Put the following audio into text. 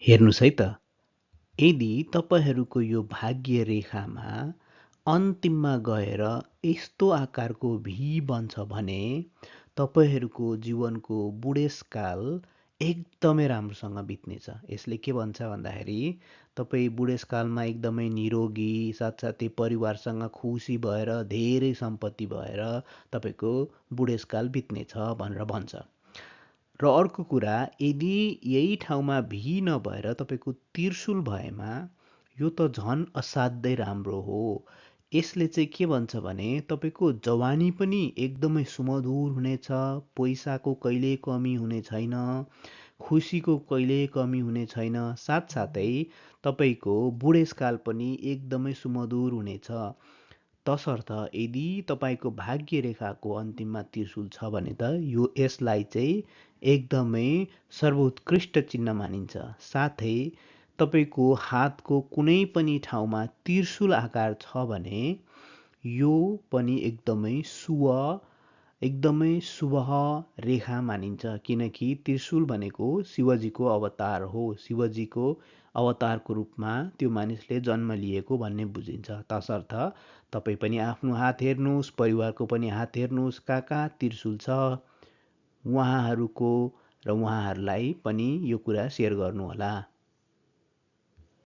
हेर्नुहोस् है त, यदि तपाईँहरूको यो भाग्य रेखामा अन्तिममा गएर यस्तो आकारको भी बन्छ भने तपाईँहरूको जीवनको बुढेसकाल एकदमै राम्रोसँग बित्नेछ। यसले के भन्छ भन्दाखेरि तपाईँ बुढेसकालमा एकदमै निरोगी, साथसाथै परिवारसँग खुसी भएर धेरै सम्पत्ति भएर तपाईँको बुढेसकाल बित्नेछ भनेर भन्छ। र अर्को कुरा, यदि यही ठाउँमा भी नभएर तपाईँको त्रिशूल भएमा यो त झन् असाध्यै राम्रो हो। यसले चाहिँ के भन्छ भने तपाईँको जवानी पनि एकदमै सुमधुर हुनेछ, पैसाको कहिल्यै कमी हुने छैन, खुसीको कहिल्यै कमी हुने छैन, साथसाथै तपाईँको बुढेसकाल पनि एकदमै सुमधुर हुनेछ। तसर्थ यदि तपाईँको भाग्य रेखाको अन्तिममा त्रिशूल छ भने त यसलाई चाहिँ एकदमै सर्वोत्कृष्ट चिन्ह मानिन्छ। साथै तपाईँको हातको कुनै पनि ठाउँमा त्रिशूल आकार छ भने यो पनि एकदमै शुभ रेखा मानिन्छ, किनकि त्रिशूल भनेको शिवजीको अवतार हो। शिवजीको अवतारको रूपमा त्यो मानिसले जन्म लिएको भन्ने बुझिन्छ। तसर्थ तपाईँ पनि आफ्नो हात हेर्नुहोस्, परिवारको पनि हात हेर्नुहोस्, कहाँ कहाँ त्रिशूल छ उहाँहरूको, र उहाँहरूलाई पनि यो कुरा सेयर गर्नुहोला।